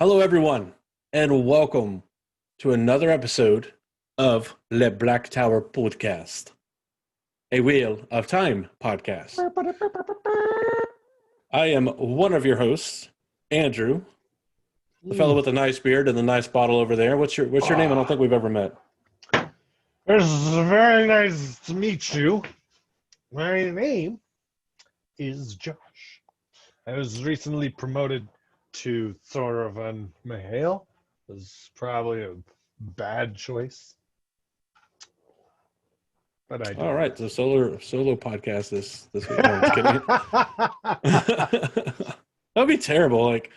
Hello, everyone, and welcome to another episode of Le Black Tower Podcast, a Wheel of Time podcast. I am one of your hosts, Andrew, the fellow with the nice beard and the nice bottle over there. What's your name? I don't think we've ever met. It's very nice to meet you. My name is Josh. I was recently promoted to Thoravan Mahale. It was probably a bad choice. But I did. All right, the solo podcast this week. No, I'm just kidding. That'd be terrible. Like,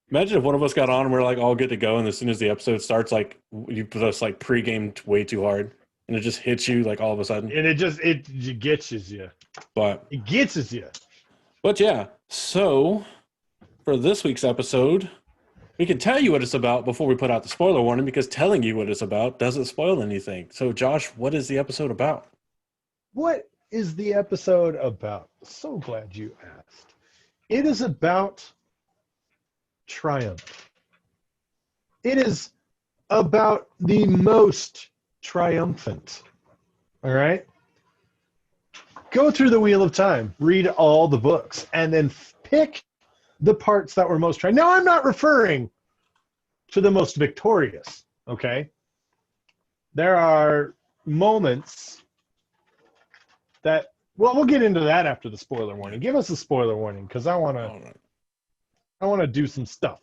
imagine if one of us got on and we're like all good to go, and as soon as the episode starts, like you put us like pre-gamed way too hard, and it just hits you like all of a sudden. And it gets you. But it gets you. But yeah, so for this week's episode, we can tell you what it's about before we put out the spoiler warning, because telling you what it's about doesn't spoil anything. So Josh, what is the episode about? What is the episode about? So glad you asked. It is about triumph. It is about the most triumphant. All right? Go through the Wheel of Time, read all the books, and then pick the parts that were most triumphant. Now, I'm not referring to the most victorious, okay? There are moments that, well, we'll get into that after the spoiler warning. Give us a spoiler warning, because I want to do some stuff.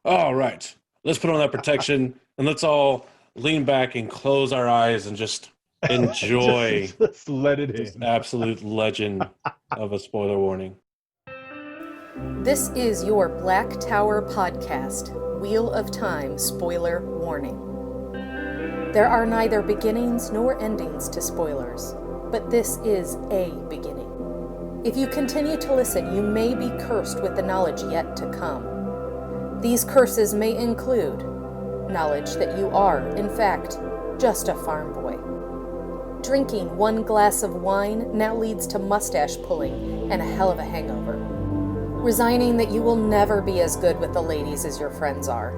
All right. Let's put on that protection, and let's all lean back and close our eyes and just enjoy just let it this in. absolute legend of a spoiler warning. This is your Black Tower podcast, Wheel of Time spoiler warning. There are neither beginnings nor endings to spoilers, but this is a beginning. If you continue to listen, you may be cursed with the knowledge yet to come. These curses may include knowledge that you are, in fact, just a farm boy. Drinking one glass of wine now leads to mustache pulling and a hell of a hangover. Resigning that you will never be as good with the ladies as your friends are.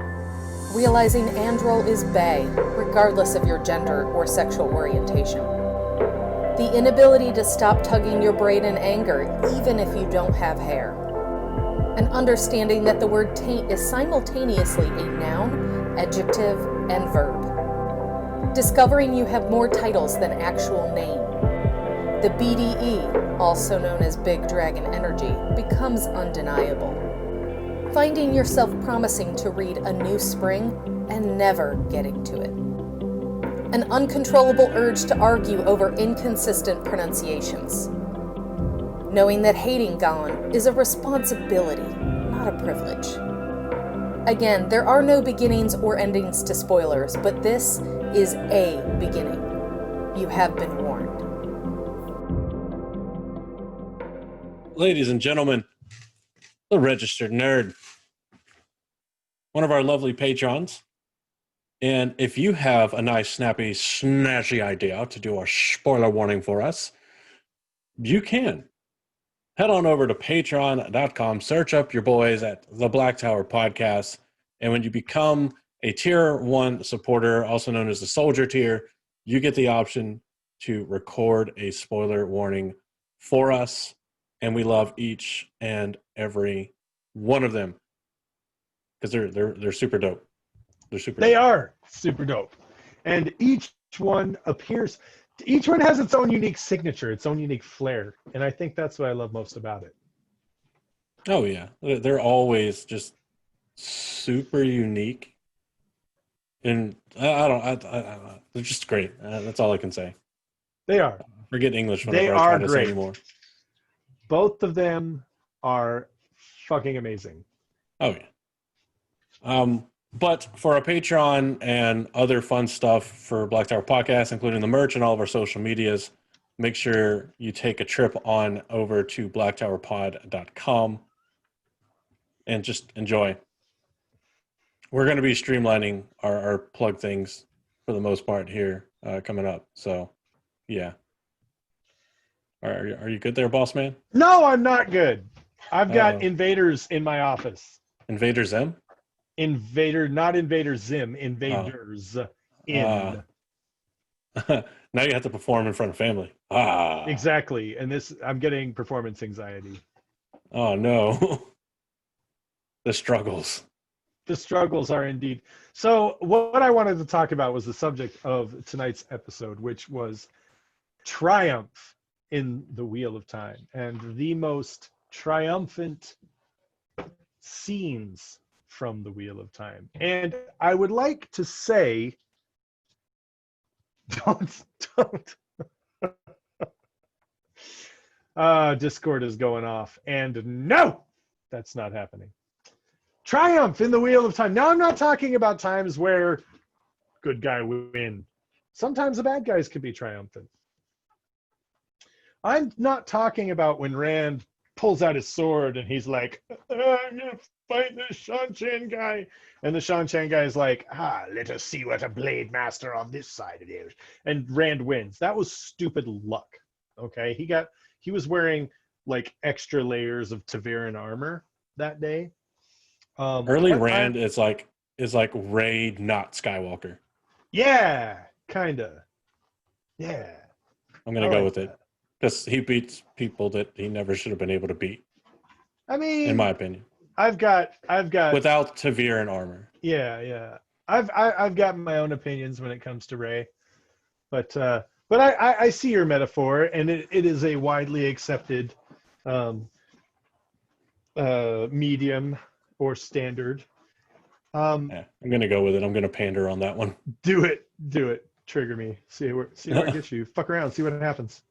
Realizing Androl is bae, regardless of your gender or sexual orientation. The inability to stop tugging your braid in anger, even if you don't have hair. An understanding that the word taint is simultaneously a noun, adjective, and verb. Discovering you have more titles than actual name. The BDE, also known as Big Dragon Energy, becomes undeniable. Finding yourself promising to read A New Spring and never getting to it. An uncontrollable urge to argue over inconsistent pronunciations. Knowing that hating Gon is a responsibility, not a privilege. Again, there are no beginnings or endings to spoilers, but this is a beginning. You have been warned. Ladies and gentlemen, the Registered Nerd, one of our lovely patrons. And if you have a nice, snappy, snazzy idea to do a spoiler warning for us, you can. Head on over to patreon.com, search up your boys at the Black Tower Podcast, and when you become a Tier 1 supporter, also known as the Soldier tier, you get the option to record a spoiler warning for us, and we love each and every one of them because they're super dope. They are super dope, and each one has its own unique signature, its own unique flair, and I think that's what I love most about it. Oh yeah, they're always just super unique, and I don't know. They're just great. That's all I can say. They are. Forget English whenever I try to say anymore. Both of them are fucking amazing. Oh yeah. But for our Patreon and other fun stuff for Black Tower Podcast, including the merch and all of our social medias, make sure you take a trip on over to blacktowerpod.com and just enjoy. We're going to be streamlining our plug things for the most part here coming up. So, yeah. Are you good there, boss man? No, I'm not good. I've got invaders in my office. Invaders M? Invader, not Invader Zim, Invaders in. Now you have to perform in front of family. Ah. Exactly. And this, I'm getting performance anxiety. Oh no. The struggles. The struggles are indeed. So what I wanted to talk about was the subject of tonight's episode, which was triumph in the Wheel of Time and the most triumphant scenes from the Wheel of Time. And I would like to say, don't. Discord is going off. And no, that's not happening. Triumph in the Wheel of Time. Now, I'm not talking about times where good guy win. Sometimes the bad guys can be triumphant. I'm not talking about when Rand pulls out his sword and he's like, I'm going to fight this Shan-Chan guy. And the Shan-Chan guy is like, let us see what a blade master on this side it is. And Rand wins. That was stupid luck. Okay. He was wearing like extra layers of Taviran armor that day. Early Rand is like Rey, not Skywalker. Yeah, kinda. Yeah. I'm gonna go with it because he beats people that he never should have been able to beat. I mean, in my opinion, I've got without Taviran armor. Yeah. I've got my own opinions when it comes to Rey, but I see your metaphor, and it is a widely accepted medium or standard. Yeah, I'm gonna go with it. I'm gonna pander on that one. Do it. Trigger me. See where it gets you. Fuck around. See what happens.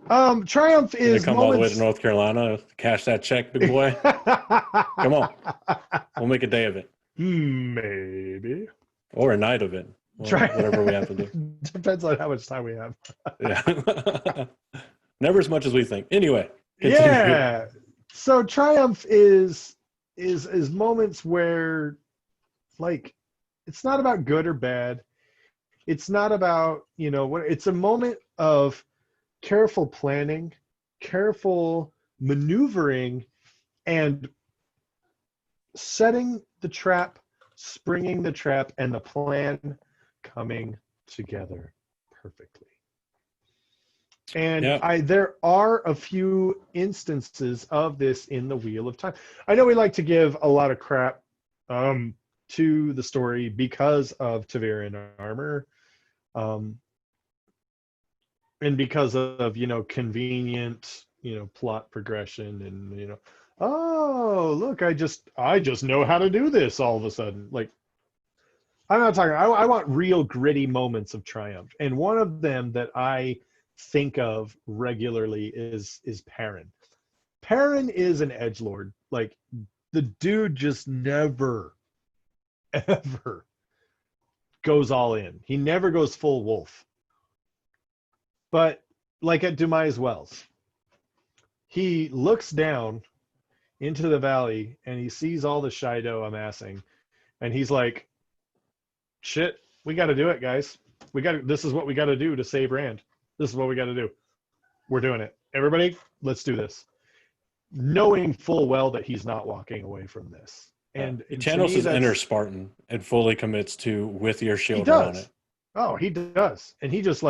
Triumph is come all the way to North Carolina, cash that check, big boy. Come on, we'll make a day of it. Maybe. Or a night of it. Whatever we have to do. Depends on how much time we have. Yeah. Never as much as we think. Anyway. Continue. Yeah. So triumph is moments where, like, it's not about good or bad. It's not about, it's a moment of careful planning, careful maneuvering, and setting the trap, springing the trap, and the plan coming together perfectly. And yep. There are a few instances of this in the Wheel of Time. I know we like to give a lot of crap to the story because of Taviran armor, and because of convenient plot progression, and oh look, I just know how to do this all of a sudden. Like, I'm not talking. I want real gritty moments of triumph, and one of them that I think of regularly is Perrin. Perrin is an edgelord. Like, the dude just never, ever goes all in. He never goes full wolf. But like at Dumais Wells, he looks down into the valley and he sees all the Shido amassing, and he's like, shit, we got to do it, guys. This is what we got to do to save Rand. This is what we got to do. We're doing it. Everybody, let's do this. Knowing full well that he's not walking away from this. And he channels his inner Spartan and fully commits to with your shield on it. Oh, he does. And he just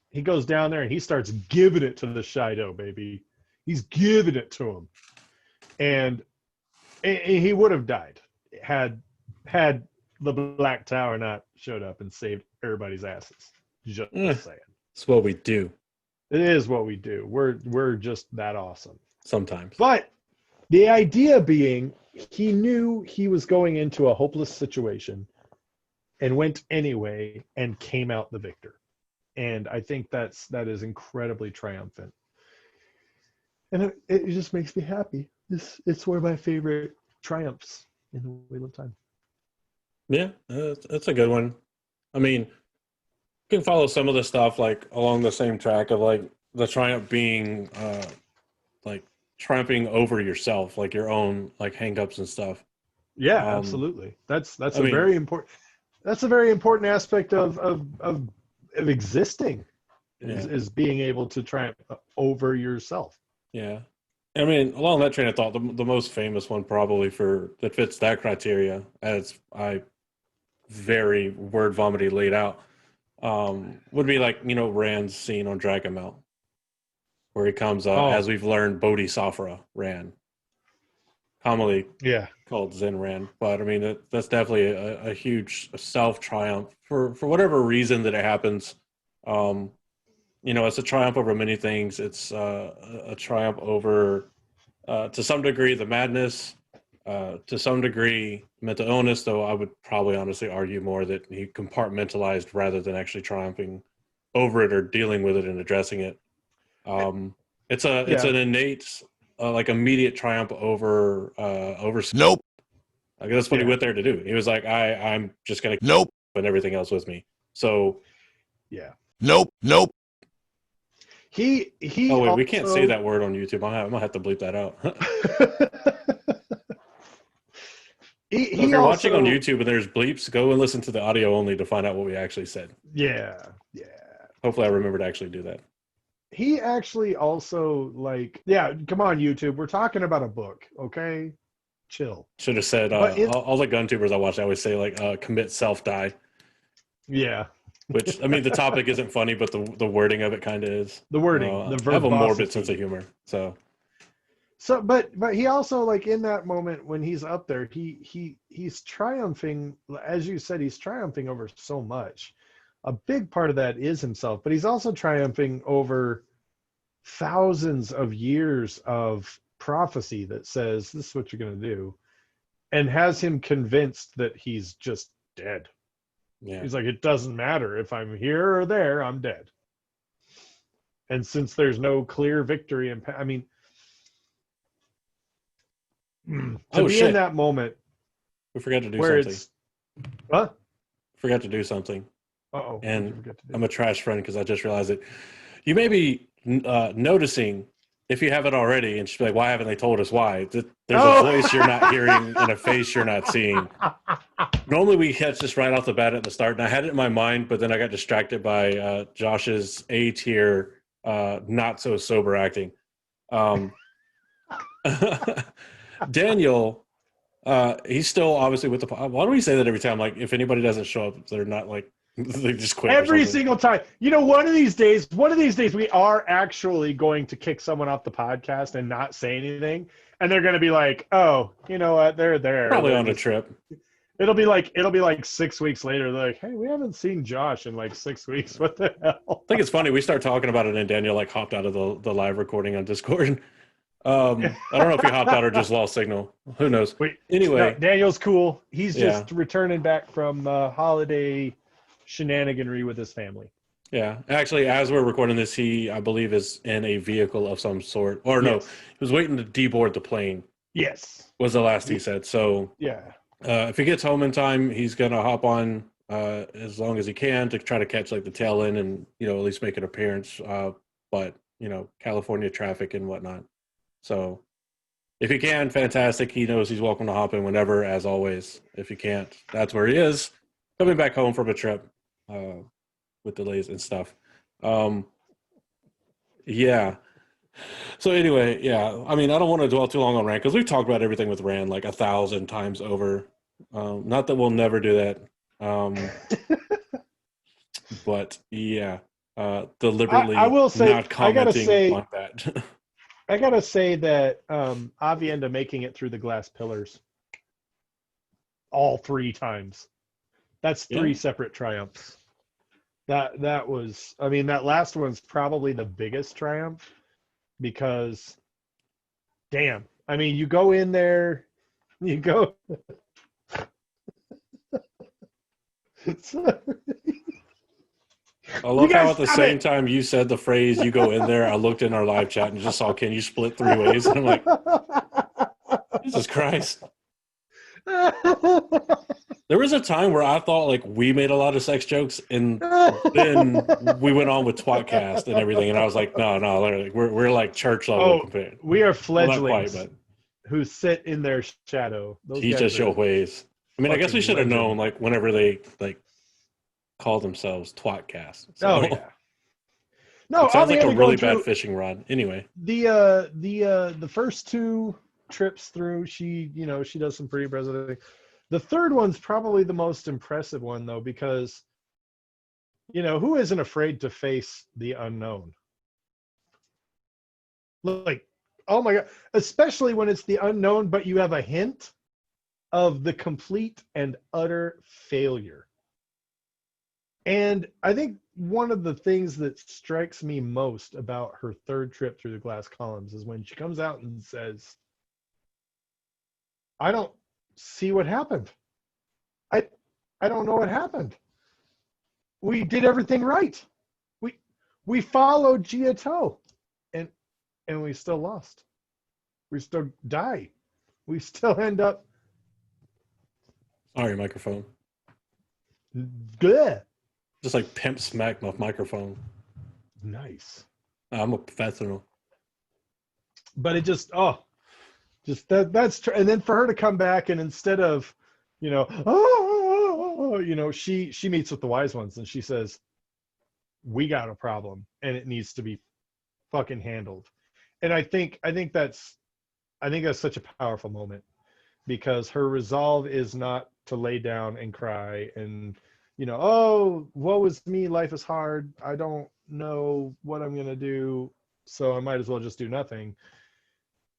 he goes down there and he starts giving it to the Shido, baby. He's giving it to him. And he would have died had the Black Tower not showed up and saved everybody's asses. Just saying. It's what we do. It is what we do. We're just that awesome. Sometimes. But the idea being, he knew he was going into a hopeless situation and went anyway and came out the victor. And I think that is incredibly triumphant. And it just makes me happy. It's one of my favorite triumphs in the Wheel of Time. Yeah, that's a good one. I mean, you can follow some of the stuff like along the same track of like the triumph being like triumphing over yourself, like your own like hangups and stuff. Yeah, absolutely. That's a very important. That's a very important aspect of existing, is being able to triumph over yourself. Yeah, I mean, along that train of thought, the most famous one probably for that fits that criteria, as I very word vomity laid out, would be like Rand's scene on Dragamel, where he comes Oh, as we've learned Bodhisattva Rand, commonly yeah. called Zen Rand. But I mean, that's definitely a huge self triumph for whatever reason that it happens. Um, it's a triumph over many things. It's a triumph over, to some degree, the madness, to some degree, mental illness, though I would probably honestly argue more that he compartmentalized rather than actually triumphing over it or dealing with it and addressing it. It's Yeah. an innate, like immediate triumph over. Nope. Like that's what he Yeah. went there to do. He was like, I'm just gonna Nope. put everything else with me. So, Yeah. Nope. Nope. He oh wait, we can't say also- that word on YouTube. I'm gonna have to bleep that out. he So if you're watching on also- YouTube and there's bleeps, go and listen to the audio only to find out what we actually said. Yeah. Yeah. Hopefully, I remember to actually do that. He actually also come on YouTube. We're talking about a book, okay? Chill. Should have said But all the gun tubers I watch. I always say like commit self die, Yeah. which I mean the topic isn't funny, but the wording of it kind of is. The wording, the I have a morbid verbosity. sense of humor, so So, but he also in that moment when he's up there, he's triumphing. As you said, he's triumphing over so much. A big part of that is himself, but he's also triumphing over thousands of years of prophecy that says this is what you're going to do, and has him convinced that he's just dead. yeah. He's like, it doesn't matter if I'm here or there, I'm dead. And since there's no clear victory, and I mean, to Oh, be shit. in that moment We forgot to do where something. it's what? Forgot to do something. Uh-oh. And What'd you forget to do? I'm a trash friend because I just realized it. You may be noticing, if you haven't already, and just be like, why haven't they told us why? There's Oh. a voice you're not hearing and a face you're not seeing. Normally we catch this right off the bat at the start, and I had it in my mind, but then I got distracted by Josh's A tier, not so sober acting. Daniel, he's still obviously with the. Why do we say that every time? Like, if anybody doesn't show up, they're not like they just quit. or Every something. single time. One of these days, we are actually going to kick someone off the podcast and not say anything. And they're going to be like, oh, you know what? They're there. Probably They're on a just- trip. It'll be like 6 weeks later. They're like, hey, we haven't seen Josh in like 6 weeks. What the hell? I think it's funny. We start talking about it, and Daniel like hopped out of the live recording on Discord. I don't know if he hopped out or just lost signal. Who knows? Wait, Anyway, no, Daniel's cool. He's Yeah. just returning back from holiday shenaniganry with his family. yeah. Actually, as we're recording this, he I believe is in a vehicle of some sort. Or no, Yes. he was waiting to deboard the plane. Yes. Was the last he said. So Yeah. if he gets home in time, he's gonna hop on as long as he can to try to catch like the tail end and at least make an appearance. But California traffic and whatnot. So if he can, fantastic. He knows he's welcome to hop in whenever, as always. If he can't, that's where he is, coming back home from a trip with delays and stuff. Yeah. So anyway, yeah. I mean, I don't want to dwell too long on Rand because we've talked about everything with Rand like 1,000 times over. Not that we'll never do that. But yeah, deliberately I will say- not I gotta commenting say- on that. I gotta say that Avienda making it through the glass pillars all 3 times. That's 3 Yeah. separate triumphs. That was, I mean, that last one's probably the biggest triumph because, damn, I mean, you go in there, you go. I love guys how at the stop same it. time you said the phrase "you go in there," I looked in our live chat and just saw "Can you split 3 ways?" And I'm like, Jesus Christ! There was a time where I thought like we made a lot of sex jokes, and then we went on with Twatcast and everything, and I was like, no, literally, we're like church level Oh, compared. we are Well, not quite, fledglings but who sit in their shadow. Those teach guys us your are- ways. I mean, I guess we fucking should have legend. known like whenever they like call themselves Twatcast. So, Oh yeah. No, It sounds I'm like a only really going bad through fishing rod. Anyway, the first two trips through. She she does some pretty impressive things. The third one's probably the most impressive one though, because who isn't afraid to face the unknown? Like, oh my god, especially when it's the unknown, but you have a hint of the complete and utter failure. And I think one of the things that strikes me most about her third trip through the glass columns is when she comes out and says, I don't see what happened. I I don't know what happened. We did everything right. We followed Giotto, and we still lost. We still die. We still end up sorry, microphone. good. Just like pimp smack my microphone. Nice. I'm a professional. But it just that's true. And then for her to come back and instead of she meets with the wise ones and she says, we got a problem and it needs to be fucking handled. And I think that's such a powerful moment, because her resolve is not to lay down and cry and oh, woe is me, life is hard, I don't know what I'm gonna do, so I might as well just do nothing.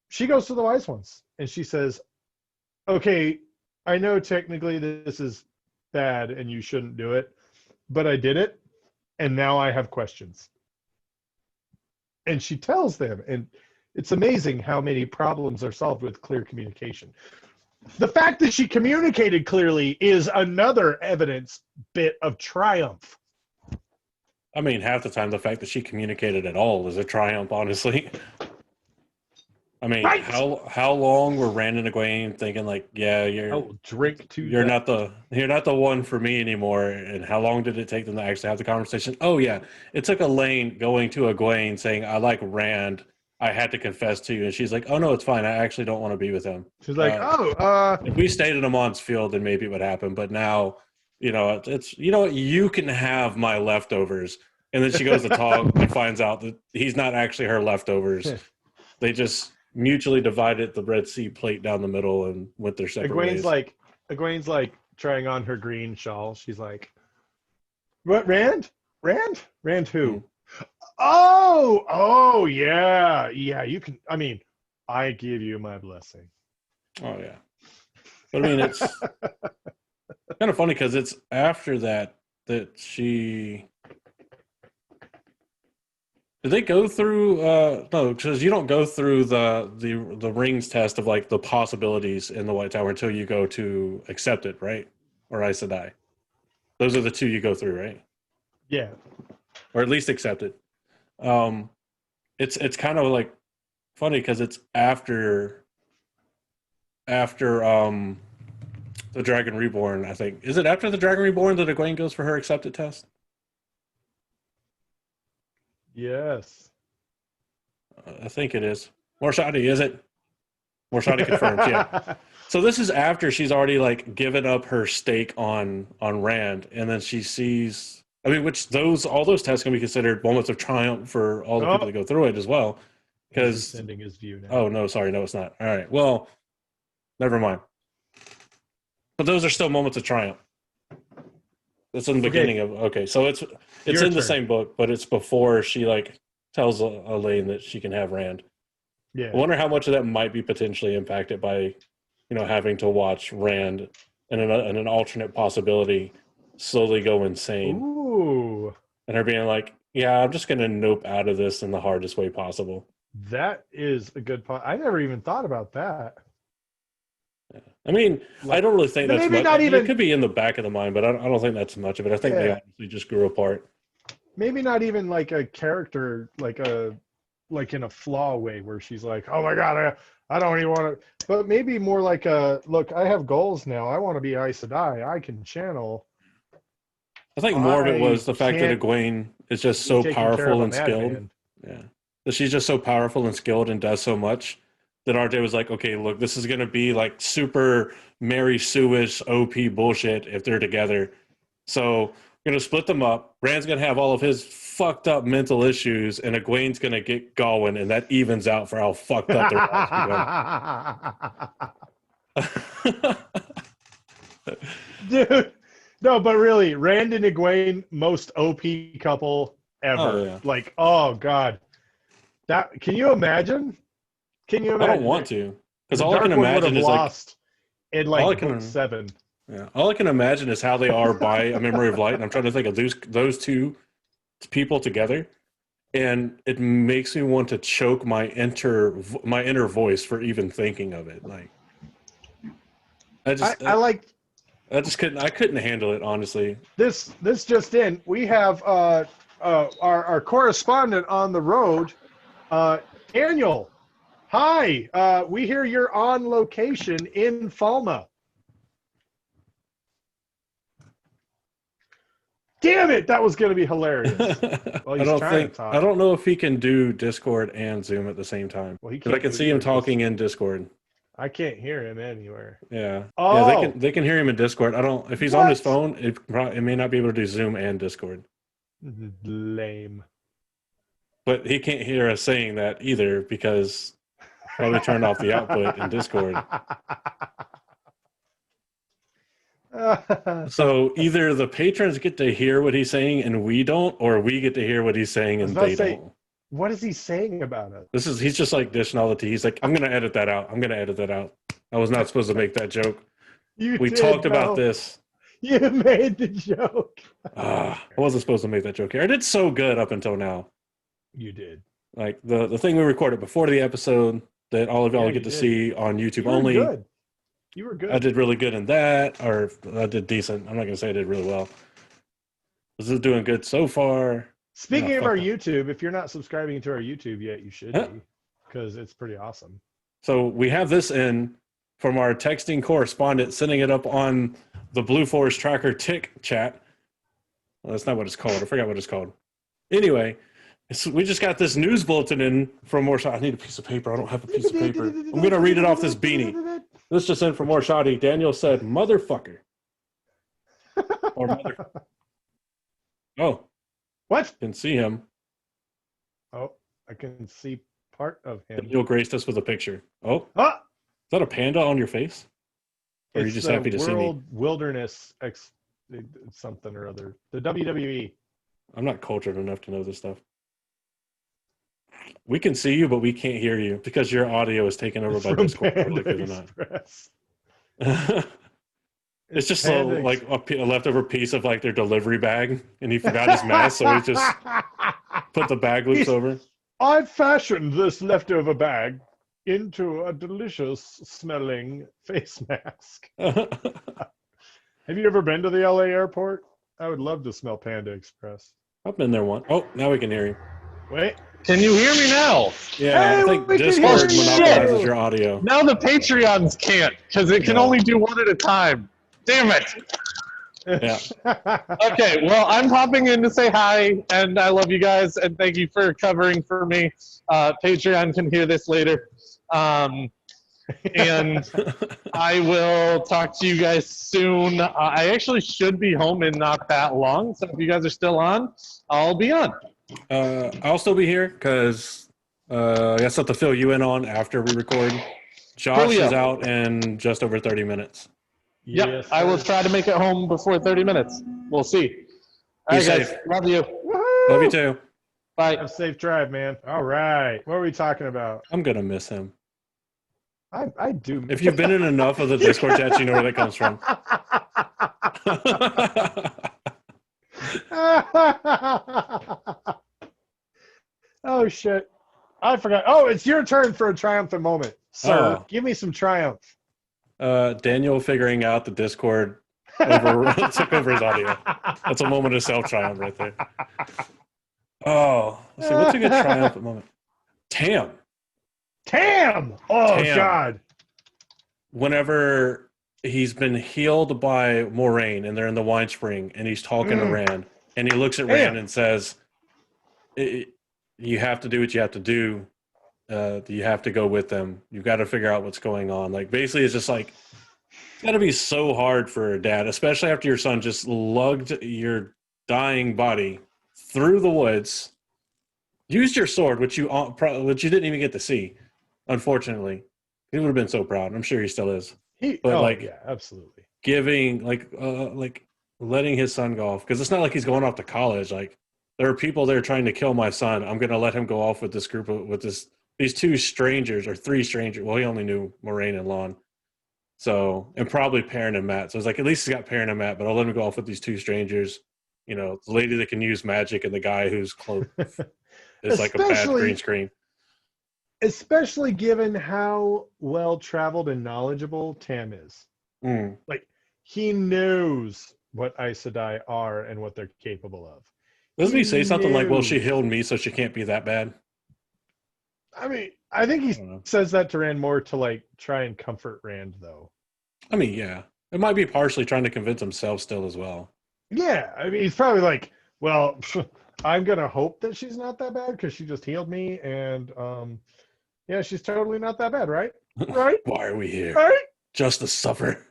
She goes to the wise ones and she says, okay, I know technically this is bad and you shouldn't do it, but I did it and now I have questions. And she tells them, and it's amazing how many problems are solved with clear communication. The fact that she communicated clearly is another evidence bit of triumph. I mean, half the time, the fact that she communicated at all is a triumph, honestly. I mean, Right. how long were Rand and Egwene thinking like, yeah, I will drink to you're that. not the one for me anymore? And how long did it take them to actually have the conversation? Oh yeah, it took Elaine going to Egwene saying, I like Rand, I had to confess to you, and she's like, oh no, it's fine, I actually don't want to be with him. She's like, If we stayed in Amon's field, then maybe it would happen, but now it's what, you can have my leftovers. And then she goes to talk and finds out that he's not actually her leftovers. They just mutually divided the Red Sea plate down the middle and went their separate ways. Egwene's like trying on her green shawl. She's like, what, Rand? Rand who? Oh yeah, you can, I mean, I give you my blessing. Oh yeah. But I mean, it's kind of funny because it's after that she. Did they go through? No, because you don't go through the rings test of like the possibilities in the White Tower until you go to accept it, right? Or Aes Sedai. Those are the two you go through, right? Yeah. Or at least accept it. It's kind of like funny because it's after the Dragon Reborn. I think, is it after the Dragon Reborn that Egwene goes for her accepted test? Yes. I think it is. Morshadi, is it? Morshadi confirms, yeah. So this is after she's already like given up her stake on Rand, and then she sees. I mean, all those tests can be considered moments of triumph for all the people that go through it as well. Because sending his view now. Oh no, sorry, no, it's not. All right, well, never mind. But those are still moments of triumph. It's in the beginning of so it's in the same book, but it's before she like tells Elaine that she can have Rand. Yeah. I wonder how much of that might be potentially impacted by, having to watch Rand and an alternate possibility slowly go insane. Ooh. And her being like, yeah, I'm just gonna nope out of this in the hardest way possible. That is a good point. I never even thought about that. I mean, I don't really think that's maybe much. not even. It could be in the back of the mind, but I don't think that's much of it. I think they honestly just grew apart. Maybe not even like a character, like in a flaw way where she's like, oh my God, I don't even want to, but maybe more like look, I have goals now. I want to be Aes Sedai. I can channel. I think more of it was the fact that Egwene is just so powerful and skilled. Yeah. That she's just so powerful and skilled and does so much that RJ was like, okay, look, this is going to be like super Mary Sue-ish OP bullshit if they're together. So gonna split them up. Rand's gonna have all of his fucked up mental issues, and Egwene's gonna get going, and that evens out for how fucked up their lives become. Dude, no, but really, Rand and Egwene, most OP couple ever. Oh, yeah. Like, oh god, that can you imagine? Can you I imagine? don't want to, because The all I can Dark One would imagine have is like, lost in all I like can- book 7. yeah, all I can imagine is how they are by A Memory of Light, and I'm trying to think of those two people together, and it makes me want to choke my inner voice for even thinking of it. Like, I couldn't handle it, honestly. This just in. We have our correspondent on the road, Daniel. Hi, we hear you're on location in Falma. Damn it, that was going to be hilarious. Well, he's trying to talk. I don't know if he can do Discord and Zoom at the same time. Well, he Because I can do see him either. talking in Discord. I can't hear him anywhere. Yeah. Oh. Yeah, they can hear him in Discord. I don't. If he's on his What? phone, it may not be able to do Zoom and Discord. Lame. But he can't hear us saying that either because probably turned off the output in Discord. So either the patrons get to hear what he's saying and we don't, or we get to hear what he's saying and they don't. What is he saying about us? He's just like dishing all the tea. He's like, I'm gonna edit that out. I was not supposed to make that joke. We talked about this. You made the joke. I wasn't supposed to make that joke here. I did so good up until now. You did. Like the thing we recorded before the episode that all of y'all Yeah, get you to did. see on YouTube You were only. good. You were good. I did really good in that, or I did decent. I'm not gonna say I did really well. This is doing good so far. Speaking No, of fuck our no. YouTube, if you're not subscribing to our YouTube yet, you should Huh? be, because it's pretty awesome. So we have this in from our texting correspondent, sending it up on the Blue Forest Tracker Tick chat. Well, that's not what it's called. I forgot what it's called. Anyway, we just got this news bulletin in from Morsha. I need a piece of paper. I don't have a piece of paper. I'm going to read it off this beanie. This just in from Morshadi. Daniel said, motherfucker. Or mother. Oh, What? can see him. Oh, I can see part of him. Daniel graced us with a picture. Oh, is Ah! that a panda on your face? Or are you It's just the happy to see me? World Wilderness something or other. The WWE. I'm not cultured enough to know this stuff. We can see you, but we can't hear you because your audio is taken over by From Discord. Panda Believe it or Express. not. It's just Panda like a leftover piece of like their delivery bag, and he forgot his mask, so he just put the bag loops He's- over. I've fashioned this leftover bag into a delicious smelling face mask. Have you ever been to the LA airport? I would love to smell Panda Express. I've been there once. Oh, now we can hear you. Wait. Can you hear me now? Yeah, Hey, I think we can Discord hear you. monopolizes Shit. your audio. Now the Patreons can't because it can Yeah. only do one at a time. Damn it. Yeah. Okay, well, I'm popping in to say hi, and I love you guys, and thank you for covering for me. Patreon can hear this later. And I will talk to you guys soon. I actually should be home in not that long, so if you guys are still on, I'll be on. I'll still be here because I got stuff to fill you in on after we record. Josh Coolio. is out in just over 30 minutes. Yep, Yes, I will sir. try to make it home before 30 minutes. We'll see. Be All right, guys. safe. Love you. Woohoo! Love you too. Bye. Have a safe drive, man. All right. What are we talking about? I'm gonna miss him. I do. If you've been in enough of the Discord chat, you know where that comes from. Oh shit! I forgot. Oh, it's your turn for a triumphant moment, sir. Oh. Give me some triumph. Daniel figuring out the Discord took over his audio. That's a moment of self-triumph right there. Oh, let's see, what's a good triumphant moment? Tam. Tam! Oh Tam. god! Whenever he's been healed by Moraine and they're in the wine spring and he's talking to Rand and he looks at Tam. Rand and says, you have to do what you have to do. You have to go with them. You've got to figure out what's going on. Like, basically, it's just like, it's got to be so hard for a dad, especially after your son just lugged your dying body through the woods, used your sword, which you didn't even get to see, unfortunately. He would have been so proud. I'm sure he still is. But yeah, absolutely. giving letting his son go off, because it's not like he's going off to college. Like, there are people there trying to kill my son. I'm going to let him go off with this group of these two strangers, or three strangers. Well, he only knew Moraine and Lon. So, and probably Perrin and Matt. So it's like, at least he's got Perrin and Matt, but I'll let him go off with these two strangers. You know, the lady that can use magic and the guy whose cloak is like a bad green screen. Especially given how well traveled and knowledgeable Tam is. Mm. Like, he knows what Aes Sedai are and what they're capable of. Doesn't he say something like, well, she healed me, so she can't be that bad? I mean, I think he says that to Rand more to, like, try and comfort Rand, though. I mean, yeah. It might be partially trying to convince himself still as well. Yeah, I mean, he's probably like, well, I'm going to hope that she's not that bad because she just healed me, and, yeah, she's totally not that bad, right? Right? Why are we here? Right? Just to suffer.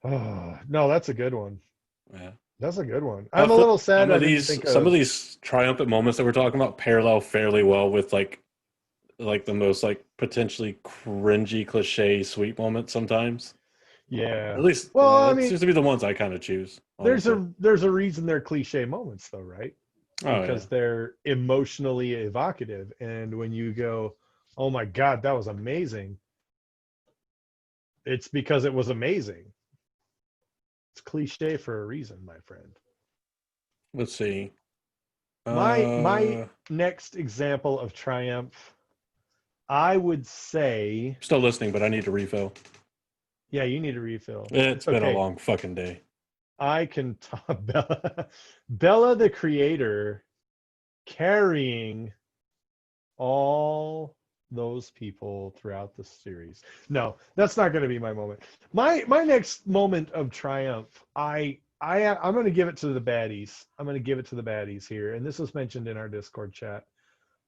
Oh, no, that's a good one. Yeah. That's a good one. I'm a little sad. Some of these triumphant moments that we're talking about parallel fairly well with like the most like potentially cringy cliche sweet moments sometimes. Yeah. At least, well, I it mean, seems to be the ones I kind of choose. Honestly. There's a reason they're cliche moments, though, right? Because they're emotionally evocative, and when you go, "Oh my God, that was amazing," it's because it was amazing. It's cliche for a reason, my friend. Let's see. My next example of triumph, I would say. Still listening, but I need to refill. Yeah, you need to refill. It's been a long fucking day. I can talk Bella the creator carrying all those people throughout the series. No, that's not going to be my moment. My next moment of triumph, I'm going to give it to the baddies. I'm going to give it to the baddies here, and this was mentioned in our Discord chat.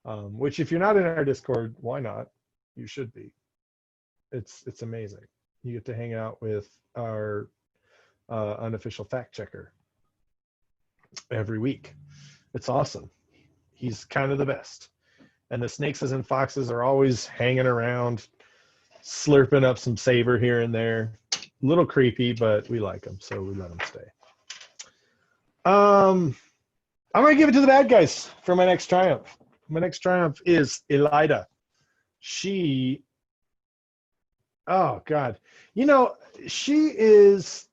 Which, if you're not in our Discord, why not? You should be. It's amazing. You get to hang out with our unofficial fact checker every week. It's awesome. He's kind of the best. And the snakes and foxes are always hanging around, slurping up some savor here and there. A little creepy, but we like them, so we let them stay. I'm going to give it to the bad guys for my next triumph. My next triumph is Elaida. Oh, God. You know, she is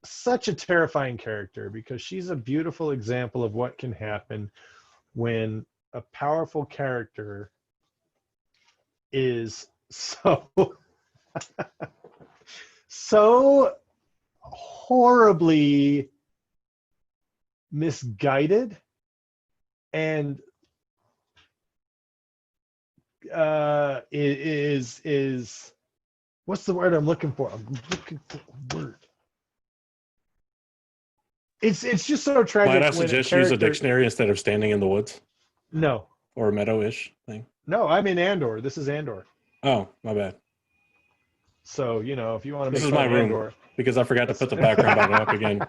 such a terrifying character because she's a beautiful example of what can happen when a powerful character is so horribly misguided and is what's the word I'm looking for? I'm looking for a word. It's just so tragic. Might I suggest use a dictionary instead of standing in the woods? No. Or a meadow-ish thing? No, I'm in Andor. This is Andor. Oh, my bad. So, you know, if you want to make this is my room Andor, because I forgot to put the background button up again.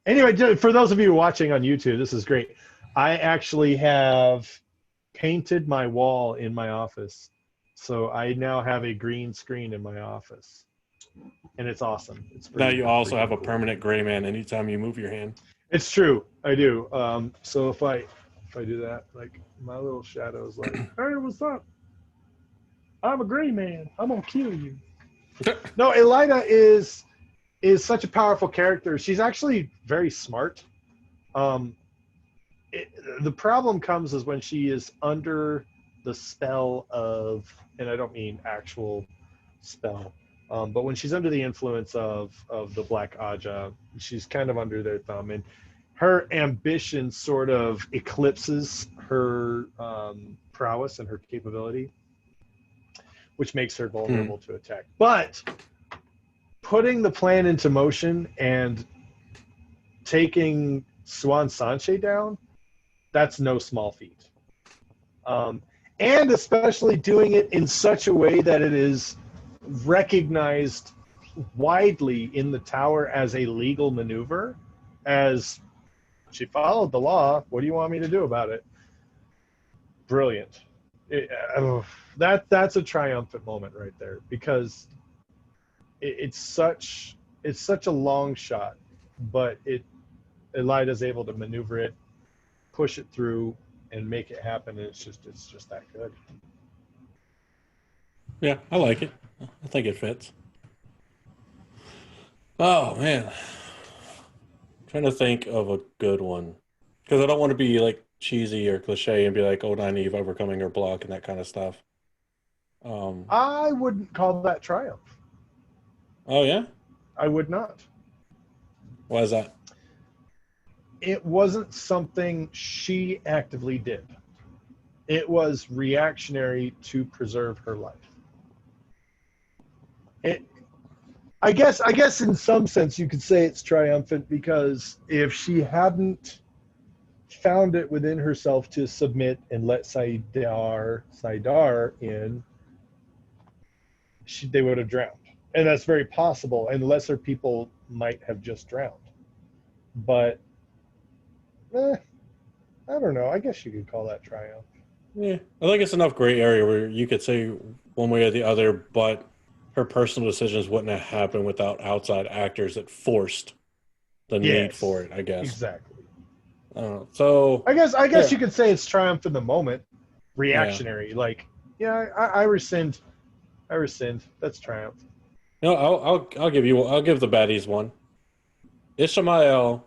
Anyway, for those of you watching on YouTube, this is great. I actually have painted my wall in my office. So I now have a green screen in my office. And it's awesome. Now you also have a permanent gray man anytime you move your hand. It's true. I do. So if I do that, like my little shadow is like, hey, what's up? I'm a gray man. I'm gonna kill you. No, Elaida is such a powerful character. She's actually very smart. The problem comes is when she is under the spell of, and I don't mean actual spell, but when she's under the influence of the Black Aja, she's kind of under their thumb, and her ambition sort of eclipses her prowess and her capability, which makes her vulnerable to attack. But putting the plan into motion and taking Siuan Sanche down, that's no small feat. And especially doing it in such a way that it is recognized widely in the tower as a legal maneuver, as she followed the law. What do you want me to do about it? Brilliant. That's a triumphant moment right there, because it's such a long shot, but Elida's able to maneuver it, push it through, and make it happen. And it's just that good. Yeah, I like it. I think it fits. Oh man, trying to think of a good one, because I don't want to be like cheesy or cliche and be like, "Oh, Nynaeve overcoming her block" and that kind of stuff. I wouldn't call that triumph. Oh yeah, I would not. why is that? It wasn't something she actively did. It was reactionary to preserve her life. I guess in some sense you could say it's triumphant, because if she hadn't found it within herself to submit and let Saidar in, they would have drowned. And that's very possible, and lesser people might have just drowned. But I don't know. I guess you could call that triumph. Yeah, I think it's enough gray area where you could say one way or the other, but her personal decisions wouldn't have happened without outside actors that forced the need Yes, for it, I guess. Exactly. I don't know. So I guess yeah. you could say it's triumph in the moment, reactionary. Like, yeah, I rescind. That's triumph. No, I'll give the baddies one. Ishamael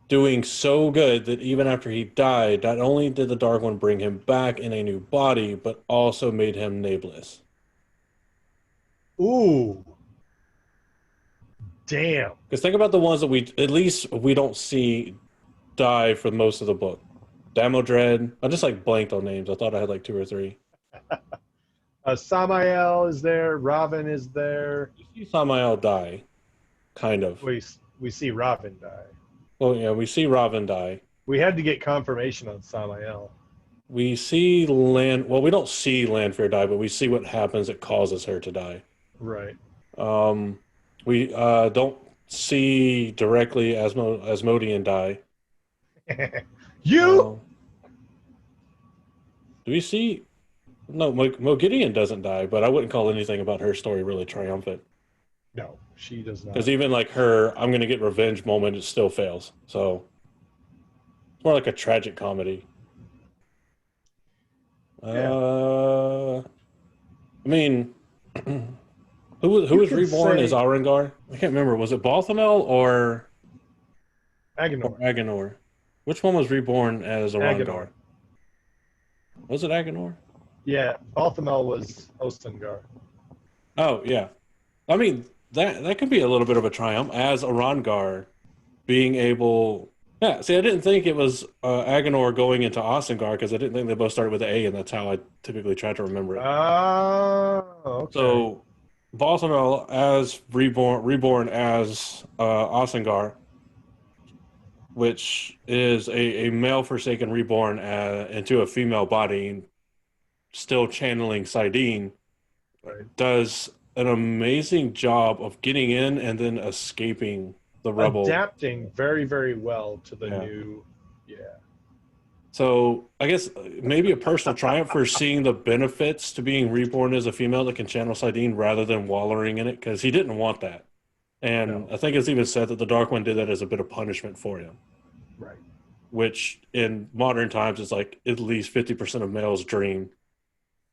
doing so good that even after he died, not only did the Dark One bring him back in a new body, but also made him nameless. Ooh. Damn. Because think about the ones that we don't see die for most of the book. Damodred. I just like blanked on names. I thought I had like 2 or 3. Samael is there. Raven is there. You see Samael die, kind of. We see Raven die. Well, yeah, we see Raven die. We had to get confirmation on Samael. We see well, we don't see Lanfear die, but we see what happens that causes her to die. Right. We don't see directly Asmodean die. You. Do we see? No, Mogideon doesn't die, but I wouldn't call anything about her story really triumphant. No, she does not. Because even like her "I'm going to get revenge" moment, it still fails. So it's more like a tragic comedy. Yeah. I mean, who was could reborn say- as Arengar? I can't remember. Was it Balthamel or Agenor. Agenor? Which one was reborn as Arengar? Agenor. Was it Agenor? Yeah, Balthamel was Ostengar. Oh yeah, I mean that could be a little bit of a triumph as Arangar being able. Yeah, see, I didn't think it was Agenor going into Ostengar because I didn't think they both started with an A, and that's how I typically try to remember it. Oh, okay. So Balthamel as reborn as Ostengar, which is a male Forsaken reborn into a female body, still channeling Saidin, Right. does an amazing job of getting in and then escaping the rebel. Adapting very, very well to the Yeah. new. Yeah. So I guess maybe a personal triumph for seeing the benefits to being reborn as a female that can channel Saidin rather than wallowing in it, because he didn't want that. And No. I think it's even said that the Dark One did that as a bit of punishment for him, Right. which in modern times is like at least 50% of males' dream.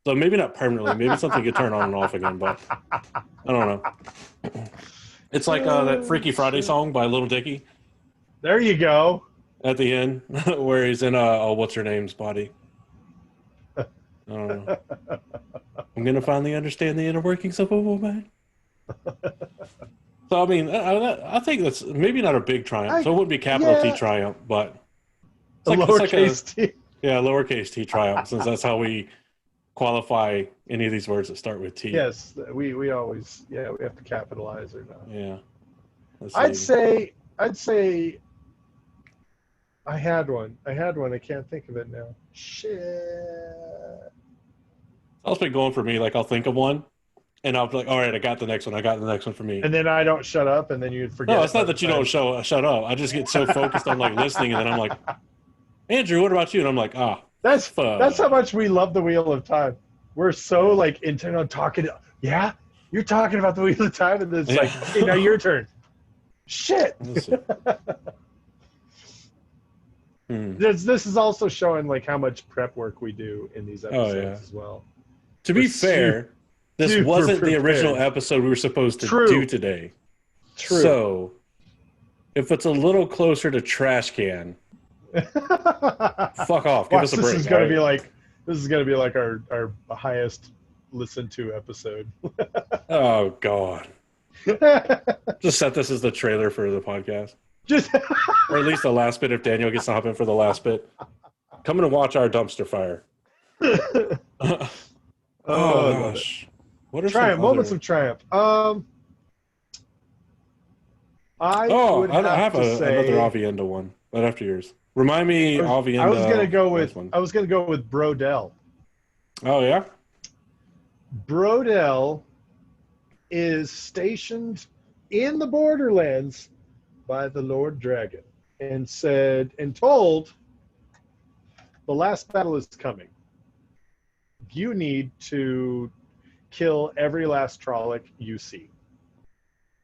So maybe not permanently, maybe something you turn on and off again, but I don't know. It's like that Freaky Friday song by Little Dicky There you go. at the end where he's in what's her name's body. I don't know. I'm gonna finally understand the inner workings of a woman. So I mean, I think that's maybe not a big triumph. So it wouldn't be capital T yeah. triumph, but The it's like lowercase t. yeah, lowercase t triumph, since that's how we qualify any of these words that start with T. Yes, we always we have to capitalize or not. Yeah. Let's I'd see. say I had one. I can't think of it now. Shit. It's been going for me. Like I'll think of one, and I'll be like, all right, I got the next one. I got the next one for me. And then I don't shut up, and then you forget. No, it's by not the that you time- don't shut up. I just get so focused on like listening, and then I'm like, Andrew, what about you? And I'm like, That's fuck. that's how much we love the Wheel of Time. We're so like intent on talking. Yeah, you're talking about the Wheel of Time, and then it's like, Yeah. okay, now your turn. Shit. Let's see. Hmm. This is also showing like how much prep work we do in these episodes yeah. as well. To be We're fair, this super wasn't the prepared. original episode we were supposed to True. do today. True. So, if it's a little closer to trash can, fuck off. Give Watch, us a this break. is gonna all be right? like our highest listened to episode. Oh god. Just set this as the trailer for the podcast, Just or at least the last bit if Daniel gets to hop in for the last bit. Come in and watch our dumpster fire. oh, Oh, I love it. gosh. What are Triumph, some moments other... of triumph. I Oh, would I have to say, another Avienda one right after yours. Remind me, Avienda. I was gonna go last with one. Brodell. Oh yeah. Brodell is stationed in the Borderlands by the Lord Dragon and told the last battle is coming. You need to kill every last Trolloc you see.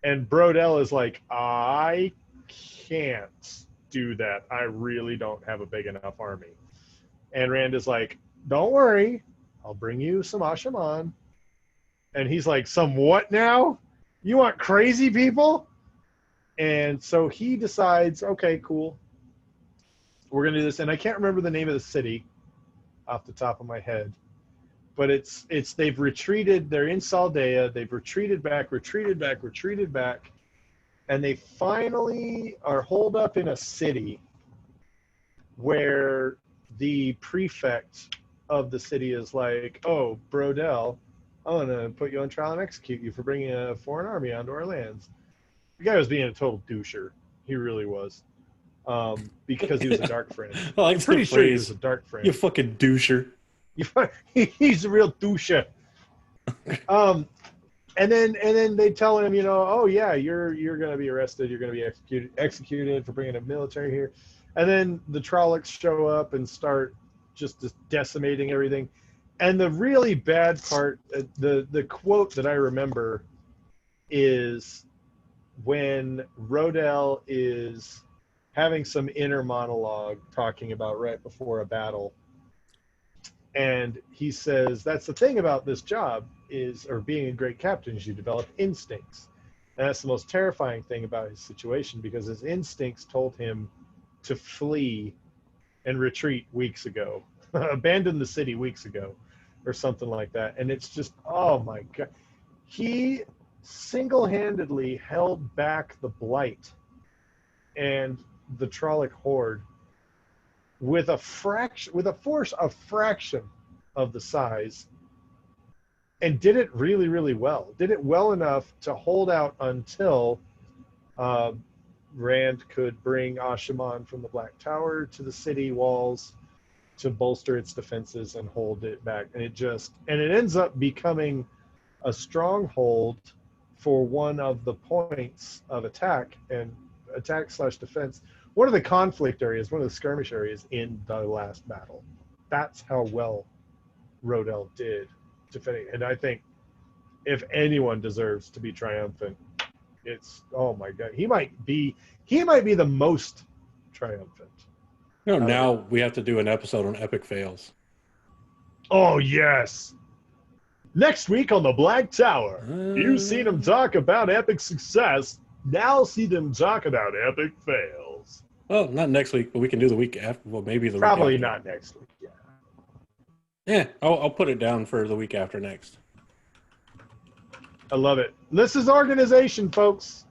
And Brodell is like, I can't do that. I really don't have a big enough army. And Rand is like, don't worry. I'll bring you some Ashaman. And he's like, some what now? You want crazy people? And so he decides, okay, cool. We're going to do this. And I can't remember the name of the city off the top of my head. But they've retreated. They're in Saldea. They've retreated back. And they finally are holed up in a city where the prefect of the city is like, oh, Brodell, I'm going to put you on trial and execute you for bringing a foreign army onto our lands. The guy was being a total doucher. He really was. Because he was a dark friend. I like I'm pretty the sure he was phrase. a dark friend. You fucking doucher. He's a real douche. And then they tell him, oh yeah, you're going to be arrested. You're going to be executed for bringing a military here. And then the Trollocs show up and start just decimating everything. And the really bad part, the quote that I remember is when Rodell is having some inner monologue talking about right before a battle. And he says, that's the thing about this job or being a great captain is you develop instincts. And that's the most terrifying thing about his situation because his instincts told him to flee and retreat weeks ago, abandon the city weeks ago or something like that. And it's just, oh my God. He single-handedly held back the Blight and the Trolloc horde with a force a fraction of the size, and did it really, really well. Did it well enough to hold out until Rand could bring Ashaman from the Black Tower to the city walls to bolster its defenses and hold it back. And it ends up becoming a stronghold for one of the points of attack / defense. One of the conflict areas, one of the skirmish areas in the last battle. That's how well Rodell did defending. And I think if anyone deserves to be triumphant, it's, oh my God, he might be the most triumphant. Now we have to do an episode on epic fails. Oh yes. Next week on the Black Tower, you've seen them talk about epic success. Now see them talk about epic fails. Well, not next week, but we can do the week after. Well, maybe the Probably week after. not next week. Yeah. Yeah, I'll put it down for the week after next. I love it. This is organization, folks.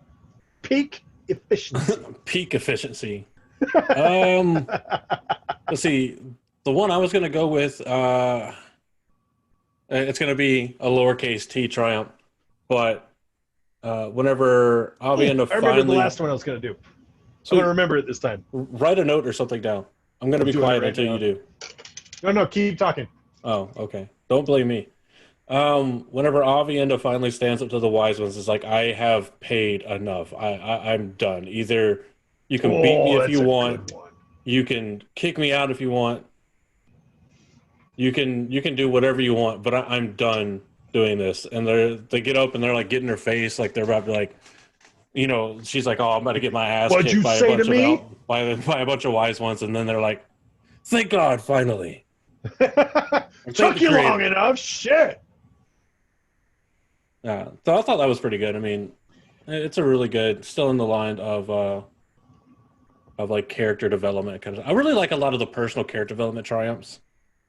Peak efficiency. Peak efficiency. Let's see. The one I was going to go with, it's going to be a lowercase t triumph, but whenever Avienda I remember finally the last one I was going to do. So- I'm going to remember it this time. write a note or something down. I'm going to be doing it quiet right until now. you do. No, keep talking. Oh, okay. Don't blame me. Whenever Avienda finally stands up to the wise ones, it's like I have paid enough. I'm done. Either you can beat me Oh, if that's you a want, good one. you can kick me out if you want, you can do whatever you want, but I'm done doing this. And they get up and they're like getting her face, like they're about to like, she's like, oh, I'm about to get my ass What'd kicked you by a say to bunch of me? by a bunch of wise ones, and then they're like, thank God, finally. Thank Took the you creator. long enough. Shit. Yeah, so I thought that was pretty good. I mean, it's a really good, still in the line of like character development kind of. I really like a lot of the personal character development triumphs.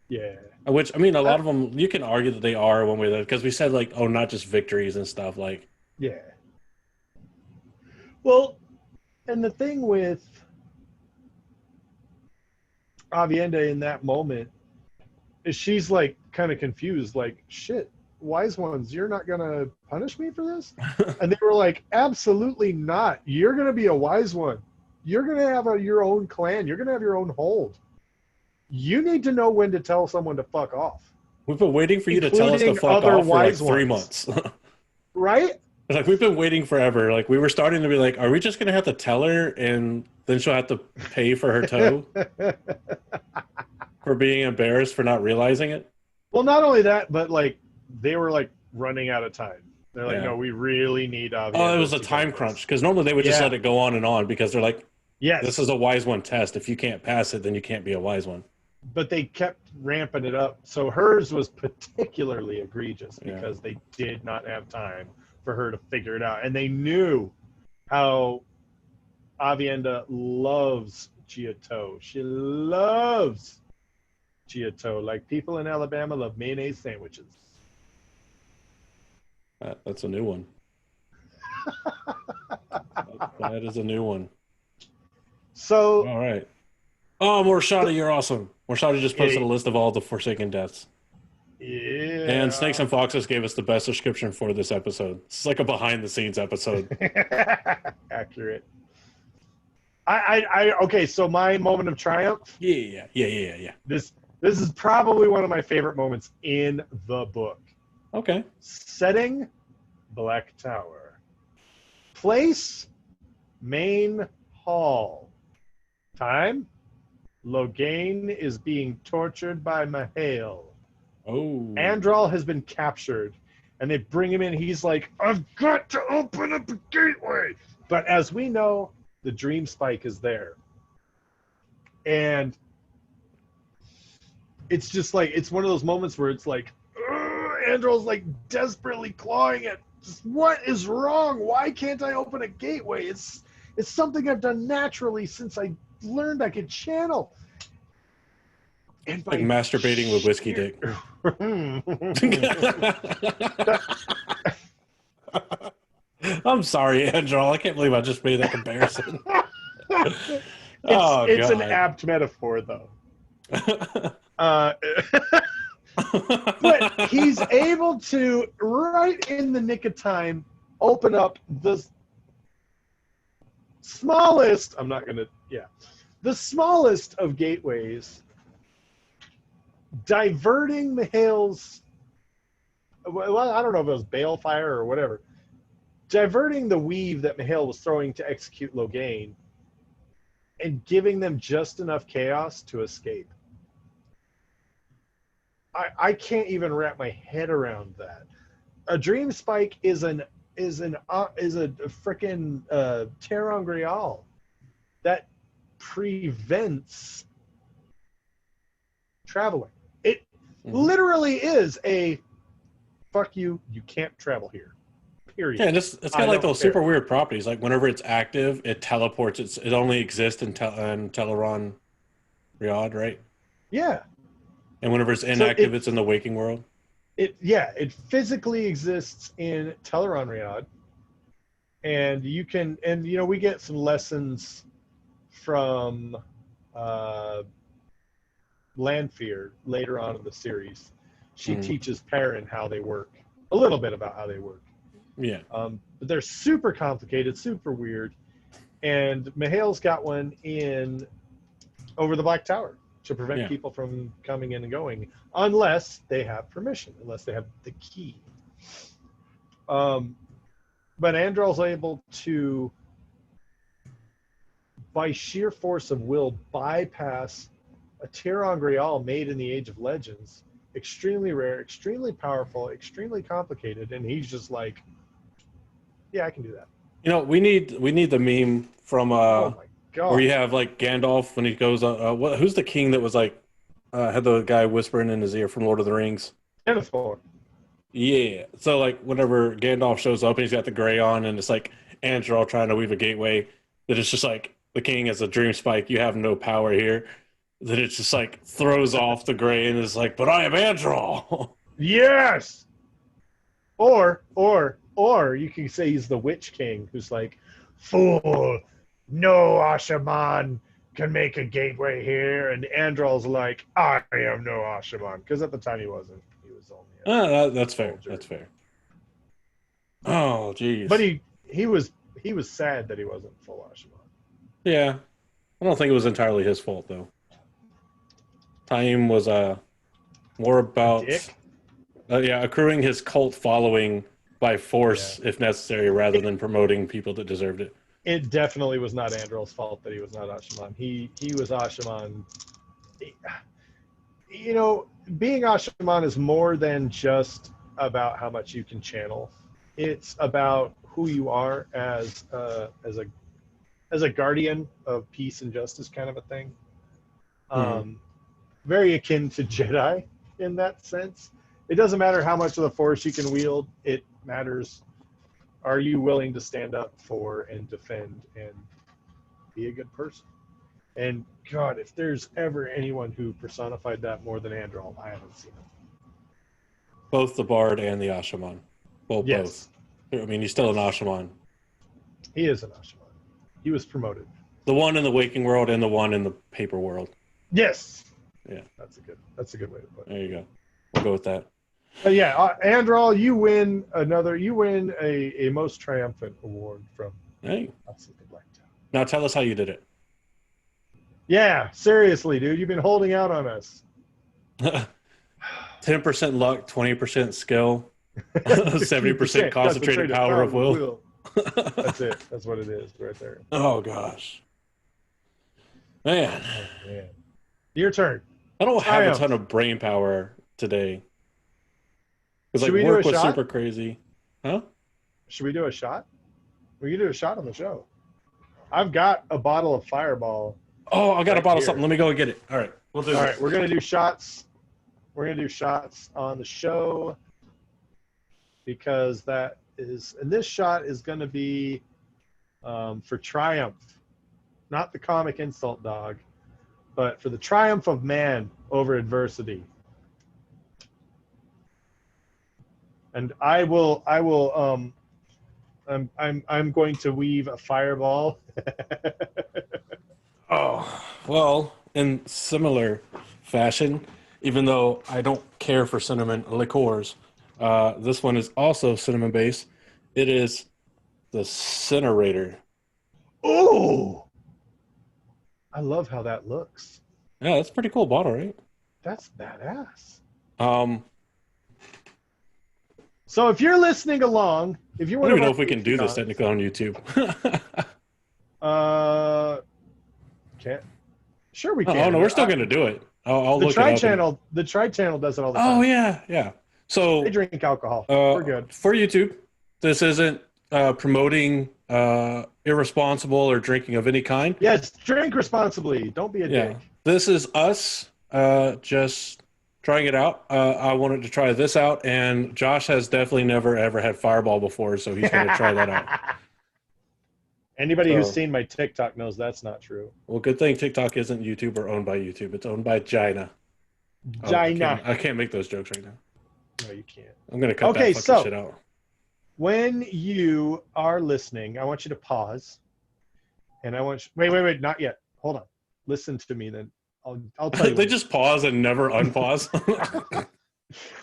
Yeah. Which I mean, a lot of them you can argue that they are one way because we said like, oh, not just victories and stuff. Like, Yeah. Well, and the thing with Avienda in that moment is she's like kind of confused, like, shit, wise ones, you're not gonna punish me for this? And they were like, absolutely not. You're gonna be a wise one. You're gonna have your own clan. You're gonna have your own hold. You need to know when to tell someone to fuck off. we've been waiting for you to tell us to Including fuck other off for like wise 3 ones. months. Right? Like we've been waiting forever. Like we were starting to be like, are we just gonna have to tell her and then she'll have to pay for her toe for being embarrassed for not realizing it? Well, not only that, but like they were like running out of time. They're like, Yeah. no, we really need Avienda. Oh, it was a to time get crunch this. because normally they would just Yeah. let it go on because they're like, Yes. this is a wise one test. If you can't pass it, then you can't be a wise one. But they kept ramping it up. So hers was particularly egregious Yeah. because they did not have time for her to figure it out. And they knew how Avienda loves Giotto. She loves Giotto, like people in Alabama love mayonnaise sandwiches. That's a new one. That is a new one. So All right. Oh, Morshada, you're awesome. Morshada just posted Yeah. a list of all the Forsaken deaths. yeah. And Snakes and Foxes gave us the best description for this episode. It's like a behind the scenes episode. Accurate. Okay, so my moment of triumph. Yeah. This is probably one of my favorite moments in the book. Okay. Setting, Black Tower. Place, main hall. Time, Logain is being tortured by Mahale. Oh. Andral has been captured, and they bring him in. He's like, I've got to open up a gateway. But as we know, the Dream Spike is there. And it's just like, it's one of those moments where it's like, Andral's like desperately clawing at, just, what is wrong? Why can't I open a gateway? It's something I've done naturally since I learned I could channel. And Like masturbating with whiskey dick. I'm sorry, Andrew. I can't believe I just made that comparison. It's an God. apt metaphor, though. But he's able to, right in the nick of time, open up the smallest, the smallest of gateways, diverting Mahale's, well, I don't know if it was balefire or whatever, diverting the weave that Mahale was throwing to execute Logain and giving them just enough chaos to escape. I can't even wrap my head around that. A Dream Spike is a freaking Terran that prevents traveling. It literally is a fuck you. You can't travel here. Period. Yeah, and it's got like those super weird properties. Like whenever it's active, it teleports. It only exists in Teleron Riyadh, right? Yeah. And whenever it's inactive, it's in the waking world. It physically exists in Teleron Riyadh, and we get some lessons from Lanfear later on in the series. She teaches Perrin how they work, a little bit about how they work. Yeah. But they're super complicated, super weird, and Mahale's got one in over the Black Tower. to prevent Yeah. people from coming in and going, unless they have permission, unless they have the key. But Andrel's able to, by sheer force of will, bypass a ter'angreal made in the Age of Legends, extremely rare, extremely powerful, extremely complicated, and he's just like, yeah, I can do that. You know, we need the meme from Oh my god! where you have like Gandalf when he goes on. Who's the king that was like had the guy whispering in his ear from Lord of the Rings? Denethor. Yeah. So like whenever Gandalf shows up and he's got the gray on and it's like Andrel trying to weave a gateway, that it's just like the king has a dream spike. You have no power here. That it just like throws off the gray and is like, but I am Andrel. Yes. Or you can say he's the Witch King, who's like, fool, no Ashaman can make a gateway here, and Andrel's like, I am no Ashaman, because at the time he wasn't. He was only. That's fair. soldier. That's fair. Oh, geez. But he was sad that he wasn't full Ashaman. Yeah. I don't think it was entirely his fault though. Taim was more about Dick. Accruing his cult following by force if necessary, rather than promoting people that deserved it. It definitely was not Andrel's fault that he was not Ashaman. He was Ashaman. You know, being Ashaman is more than just about how much you can channel. It's about who you are as a guardian of peace and justice, kind of a thing. Very akin to Jedi in that sense. It doesn't matter how much of the Force you can wield. It matters, are you willing to stand up for and defend and be a good person? And God, if there's ever anyone who personified that more than Andrel, I haven't seen him. Both the Bard and the Ashaman. Well, Yes. both. I mean, he's still an Ashaman. He is an Ashaman. He was promoted. The one in the waking world and the one in the paper world. Yes. Yeah. That's a good way to put it. There you go. We'll go with that. But yeah, Andrel, you win a most triumphant award from Hey. us at the Black Tower. Now tell us how you did it. Yeah, seriously, dude, you've been holding out on us. 10% luck, 20% skill, 70% concentrated power of will. That's it. That's what it is right there. Oh, gosh. Man, Oh, man. Your turn. I don't have a Triumph. ton of brain power today. Because Should like we do work a was shot? super crazy. Huh? Should we do a shot? We can do a shot on the show. I've got a bottle of Fireball. Oh, I got a Right bottle of here. something. Let me go and get it. All right. We'll do All this. right, we're gonna do shots. We're gonna do shots on the show because that is, and this shot is gonna be for triumph, not the comic insult dog, but for the triumph of man over adversity. And I'm going to weave a fireball. Oh, well, in similar fashion, even though I don't care for cinnamon liqueurs, this one is also cinnamon based. It is the Cinerator. Oh, I love how that looks. Yeah, that's a pretty cool bottle, right? That's badass. I So if you're listening along, if you want don't to even know if we can do this technically on YouTube. can't. Sure, we Oh can. no, we're still going to do it. I'll The look it up. the Tri Channel does it all the time. Oh yeah. So They drink alcohol. We're good. for YouTube. This isn't promoting irresponsible or drinking of any kind. Yes, drink responsibly. Don't be a Yeah, dick. this is us just trying it out. I wanted to try this out, and Josh has definitely never ever had Fireball before, so he's going to try that out. Anybody who's So- seen my TikTok knows that's not true. Well, good thing TikTok isn't YouTube or owned by YouTube. It's owned by Gina. Oh, Gina. I can't make those jokes right now. No, you can't. I'm going to cut Okay, that fucking so- shit out. When you are listening, I want you to pause, and I want you, wait, not yet. Hold on. Listen to me, then I'll tell you. They what- just pause and never unpause.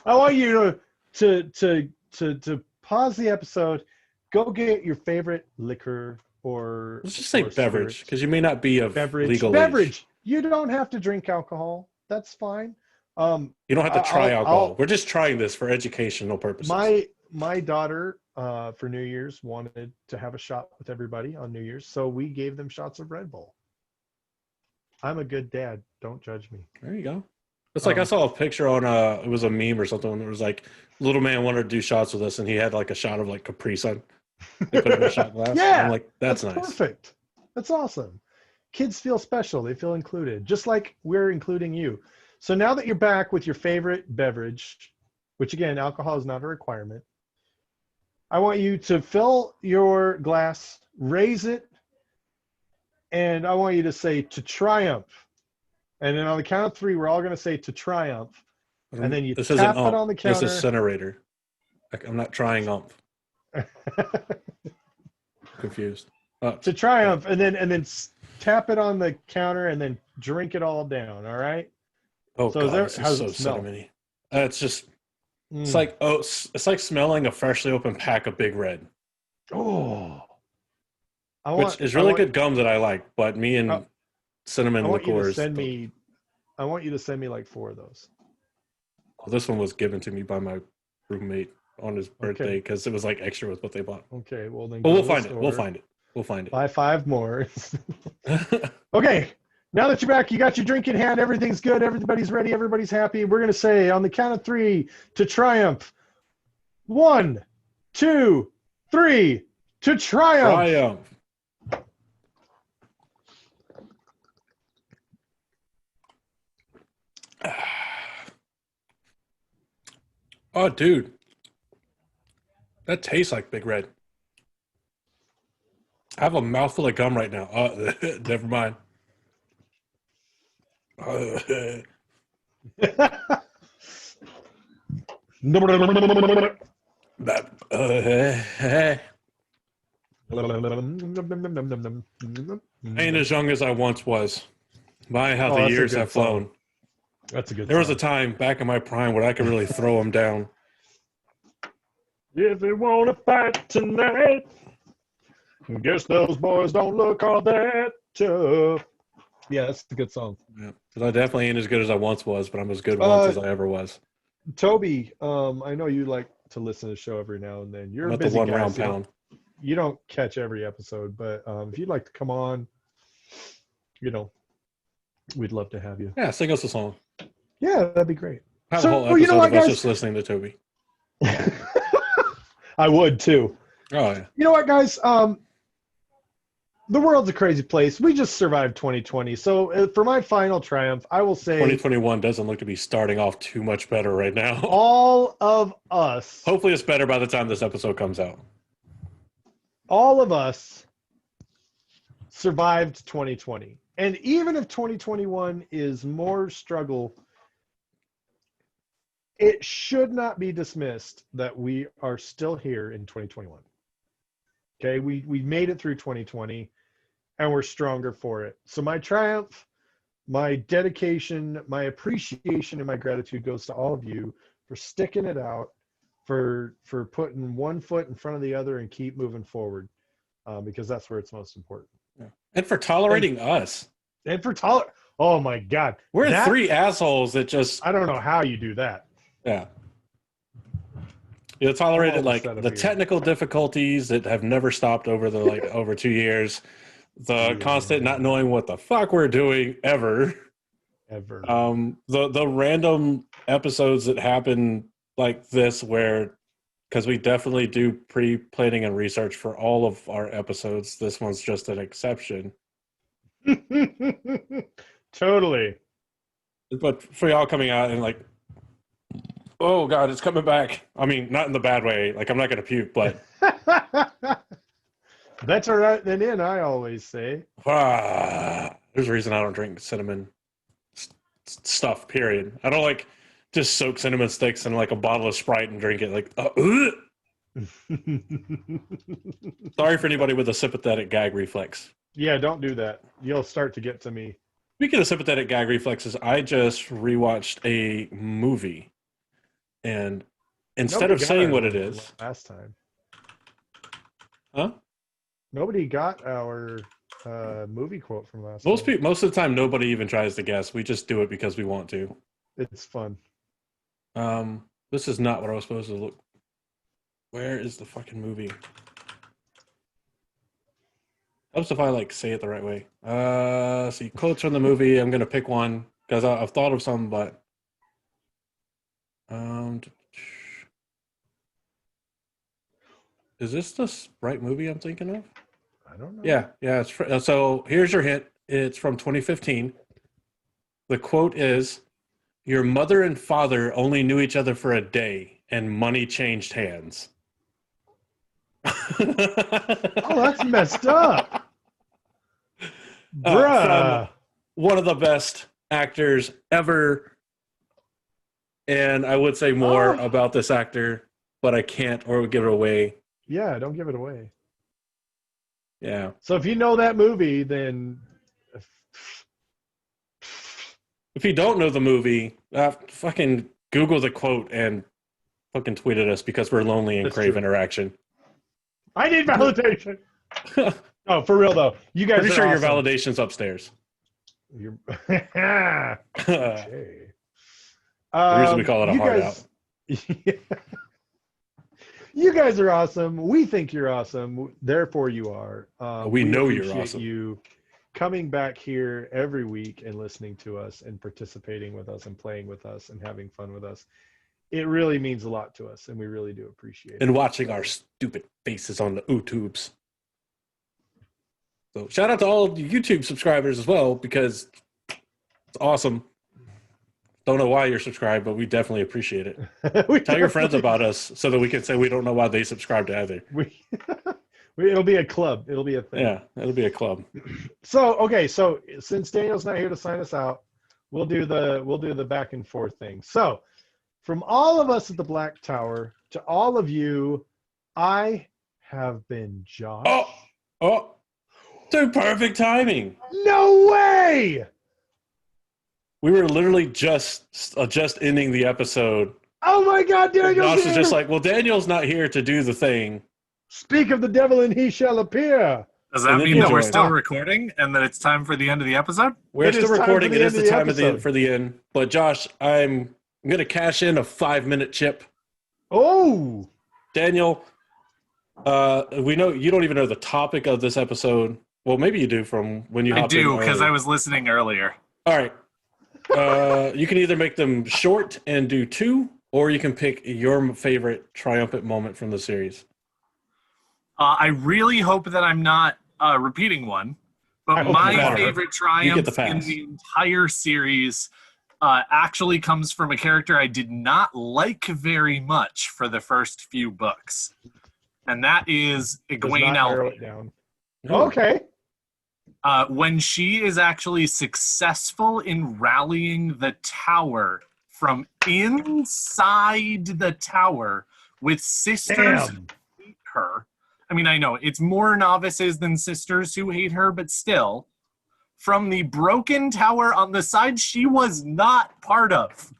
I want you to pause the episode, go get your favorite liquor or Let's just say or beverage, spirit. because you may not be of Beverage. legal age. Beverage. You don't have to drink alcohol. That's fine. You don't have to try I'll- alcohol. We're just trying this for educational purposes. My daughter for New Year's wanted to have a shot with everybody on New Year's, so we gave them shots of Red Bull. I'm a good dad. Don't judge me. There you go. It's like I saw a picture on it was a meme or something. And it was like little man wanted to do shots with us, and he had like a shot of like Capri Sun. They put it in a shot glass. Yeah, I'm like, that's nice. Perfect. That's awesome. Kids feel special. They feel included, just like we're including you. So now that you're back with your favorite beverage, which again, alcohol is not a requirement, I want you to fill your glass, raise it, and I want you to say to triumph. And then on the count of 3, we're all going to say to triumph. And then you This tap isn't it on the counter. This is Incinerator. I'm not trying ump. Confused. To triumph, and then tap it on the counter, and then drink it all down. All right. Oh So god, is there- this how is does so it smell? cinnamony. It's just it's Mm. like it's like smelling a freshly opened pack of Big Red, Oh. which is really good gum that I like. But me and I cinnamon want you to liqueurs. send me. I want you to send me like 4 of those. Oh, this one was given to me by my roommate on his birthday because it was like extra with what they bought. Okay. Well then. But go we'll to the find it. We'll store, find it. We'll find it. Buy 5 more. Okay. Now that you're back, you got your drink in hand. Everything's good. Everybody's ready. Everybody's happy. We're gonna say on the count of 3 to triumph. 1, 2, 3 to triumph. Triumph. Oh, dude. That tastes like Big Red. I have a mouthful of gum right now. Oh, never mind. That, I ain't as young as I once was. My, how Oh, the that's a years good have song. flown. That's a good. There was a song. time back in my prime where I could really throw them down. If you want to fight tonight, guess those boys don't look all that tough. Yeah, that's a good song. Yeah. 'Cause I definitely ain't as good as I once was, but I'm as good once as I ever was. Toby, I know you like to listen to the show every now and then. You're I'm a at the busy one guy, round so pound. you don't catch every episode, but if you'd like to come on, we'd love to have you. Yeah, sing us a song. Yeah, that'd be great. Have So, a whole well, episode you know what, of us guys? just listening to Toby. I would too. Oh, yeah. You know what, guys? The world's a crazy place. We just survived 2020. So for my final triumph, I will say 2021 doesn't look to be starting off too much better right now. all of us, Hopefully it's better by the time this episode comes out. all of us survived 2020. And even if 2021 is more struggle, it should not be dismissed that we are still here in 2021. Okay, we made it through 2020 and we're stronger for it. So my triumph, my dedication, my appreciation, and my gratitude goes to all of you for sticking it out, for putting one foot in front of the other and keep moving forward, because that's where it's most important. And for tolerating us. And for oh my God, We're that- 3 assholes that just, I don't know how you do that. yeah. You tolerated I'm like almost out of the beer. technical difficulties that have never stopped over the over 2 years. The Yeah. constant not knowing what the fuck we're doing ever. Ever. The random episodes that happen like this where because we definitely do pre-planning and research for all of our episodes. This one's just an exception. Totally. But for y'all coming out and like, oh God, it's coming back. I mean, not in the bad way. Like, I'm not going to puke, but That's all right. Then in, I always say. there's a reason I don't drink cinnamon stuff, period. I don't like just soak cinnamon sticks in like a bottle of Sprite and drink it. Like, sorry for anybody with a sympathetic gag reflex. Yeah, don't do that. You'll start to get to me. Speaking of sympathetic gag reflexes, I just rewatched a movie, and instead Nobody of got saying our what it number is, last time. huh? Nobody got our movie quote from last Most time. people, most of the time, nobody even tries to guess. We just do it because we want to. It's fun. This is not what I was supposed to look. Where is the fucking movie? Helps if I like say it the right way. See quotes from the movie. I'm gonna pick one because I've thought of some, but is this the right movie I'm thinking of? I don't know. Yeah. So here's your hint. It's from 2015. The quote is, "Your mother and father only knew each other for a day, and money changed hands." Oh, that's messed up. Bruh. One of the best actors ever. And I would say more about this actor, but I can't or would give it away. Yeah, don't give it away. Yeah. So if you know that movie, then If you don't know the movie, fucking Google the quote and fucking tweet at us because we're lonely and That's crave true. interaction. I need validation. Oh, for real though. You guys Pretty are sure your awesome. validation's upstairs. You're The okay. reason we call it a you hard guys, You guys are awesome. We think you're awesome. Therefore, you are. We know you're appreciate awesome. You coming back here every week and listening to us and participating with us and playing with us and having fun with us. It really means a lot to us, and we really do appreciate it. and watching our stupid faces on the YouTubes. So shout out to all the YouTube subscribers as well because it's awesome. Don't know why you're subscribed, but we definitely appreciate it. Tell your friends about us so that we can say we don't know why they subscribed to either. It'll be a club. It'll be a thing. Yeah, it'll be a club. So since Daniel's not here to sign us out, we'll do the back and forth thing. So from all of us at the Black Tower to all of you, I have been Josh. Oh, so perfect timing. No way! We were literally just ending the episode. Oh my God, Daniel's Josh here! is just like, well, Daniel's not here to do the thing. Speak of the devil and he shall appear. Does And that then mean you that we're join. still recording and that it's time for the end of the episode? We're It is still time recording. for It the is end the of the time episode. for the end. But Josh, I'm going to cash in a 5-minute chip. Oh, Daniel, we know you don't even know the topic of this episode. Well, maybe you do from when you I hopped in do, because I earlier. was listening earlier. All right. You can either make them short and do 2, or you can pick your favorite triumphant moment from the series. I really hope that I'm not repeating one, I but hope my you are. favorite You get the triumph in pass. the entire series actually comes from a character I did not like very much for the first few books, and that is does Egwene not narrow Alvey. it down. Oh, Okay. When she is actually successful in rallying the tower from inside the tower with sisters Damn. who hate her. I mean, I know it's more novices than sisters who hate her, but still, from the broken tower on the side she was not part of.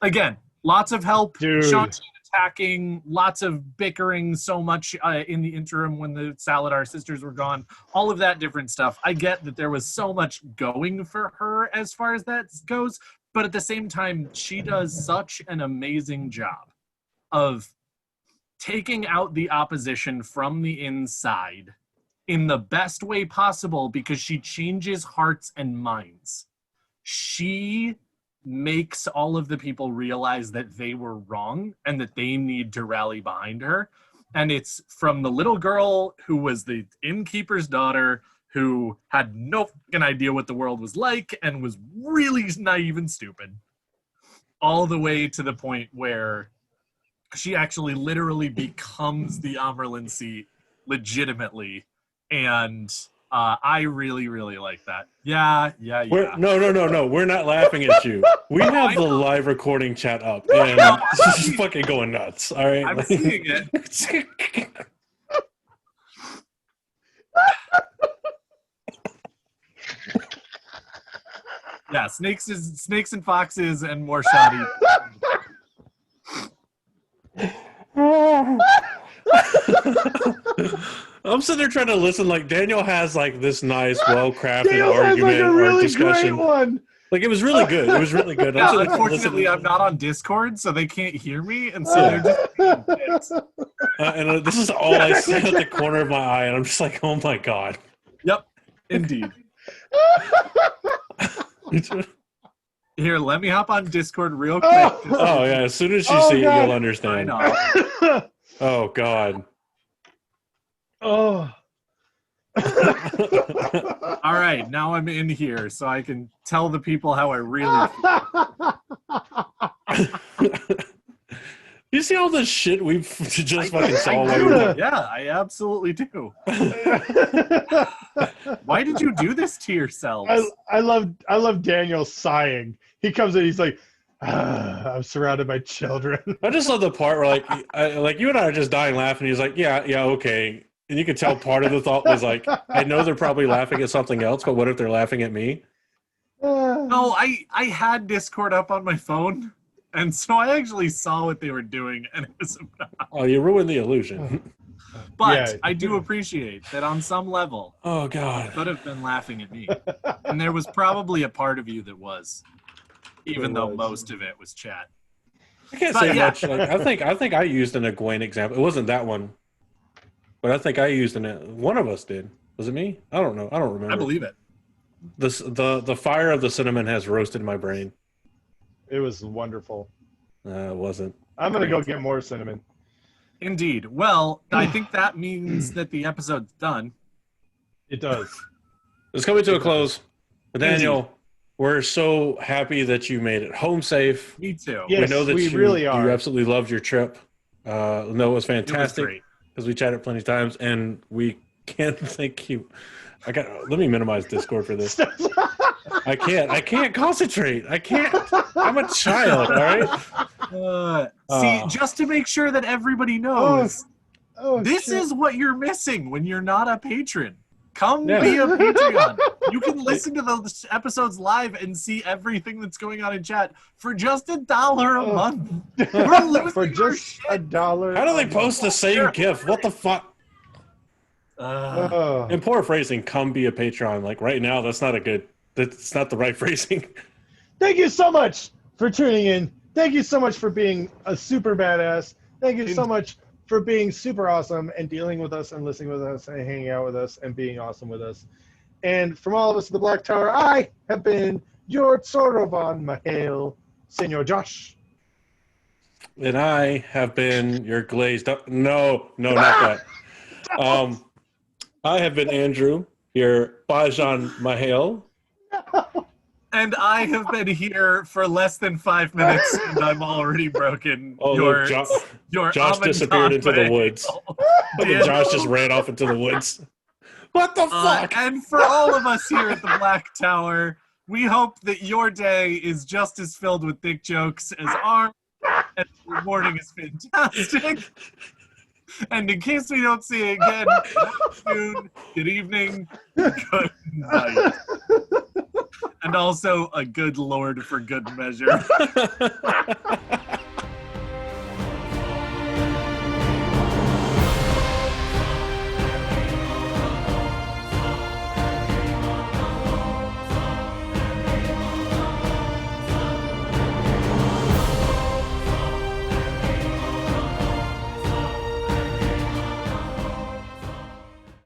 Again, lots of help. Dude. Shanti attacking, lots of bickering so much in the interim when the Saladar sisters were gone, all of that different stuff. I get that there was so much going for her as far as that goes, but at the same time, she does such an amazing job of taking out the opposition from the inside in the best way possible because she changes hearts and minds. She makes all of the people realize that they were wrong and that they need to rally behind her. And it's from the little girl who was the innkeeper's daughter who had no fucking idea what the world was like and was really naive and stupid, all the way to the point where she actually literally becomes the Amerlin seat legitimately. And I really, really like that. Yeah. No. We're not laughing at you. We have the live recording chat up, and this is fucking going nuts. All right. I'm seeing it. Yeah, snakes and foxes and more shoddy. I'm I'm sitting there trying to listen. Like Daniel has like this nice, well-crafted Daniel has argument like a or really discussion. great one. Like it was really good. It was really good. I'm Yeah, sitting there unfortunately, listening. I'm not on Discord, so they can't hear me, and so they're just. And this is all I see at the corner of my eye, and I'm just like, oh my god. Yep, indeed. Here, let me hop on Discord real quick. Oh yeah, as soon as you Oh, see it, God. you'll I understand. know. Oh god. Oh. All right, now I'm in here, so I can tell the people how I really feel. You see all this shit we've just fucking saw. I while do. we were- Yeah, I absolutely do. Why did you do this to yourselves? I love Daniel sighing. He comes in, he's like, I'm surrounded by children. I just love the part where like you and I are just dying laughing. He's like, yeah, okay. And you could tell part of the thought was like, I know they're probably laughing at something else, but what if they're laughing at me? No, I had Discord up on my phone, and so I actually saw what they were doing, and it was. Oh, you ruined the illusion. But Yeah. I do appreciate that on some level, Oh you god. could have been laughing at me, and there was probably a part of you that was, even There though was. most of it was chat. I can't But say yeah. much. Like, I think I used an Egwene example. It wasn't that one, but I think I used one of us did. Was it me? I don't know. I don't remember. I believe it. The fire of the cinnamon has roasted my brain. It was wonderful. It wasn't. I'm gonna go get more cinnamon. Indeed. Well, I think that means that the episode's done. It does. It's coming to a close. But Daniel, we're so happy that you made it home safe. Me too. Yeah. We know that we you really are. You absolutely loved your trip. No, it was It was fantastic great. because we chatted plenty of times, and we can't thank you. Let me minimize Discord for this. I can't concentrate. I can't. I'm a child. All right. See, just to make sure that everybody knows, Oh, this shit. is what you're missing when you're not a patron. Come Yeah. be a Patreon. You can listen to the episodes live and see everything that's going on in chat for just $1 a month. We're losing for our just shit. $1. How do they post the same GIF? What the fuck? Oh. And poor phrasing. Come be a Patreon. Like right now, that's not the right phrasing. Thank you so much for tuning in. Thank you so much for being a super badass. Thank you so much for being super awesome and dealing with us and listening with us and hanging out with us and being awesome with us. And from all of us at the Black Tower, I have been your Sorovan Mahale, Senor Josh. And I have been your glazed up. No, not that. I have been Andrew, your Bajan Mahale. And I have been here for less than 5 minutes, and I'm already broken. Oh, look, your Josh disappeared into the woods. Daniel. Josh just ran off into the woods. What the fuck? And for all of us here at the Black Tower, we hope that your day is just as filled with dick jokes as ours, and your morning is fantastic. And in case we don't see you again, good afternoon, good evening, good night. And also a good lord for good measure.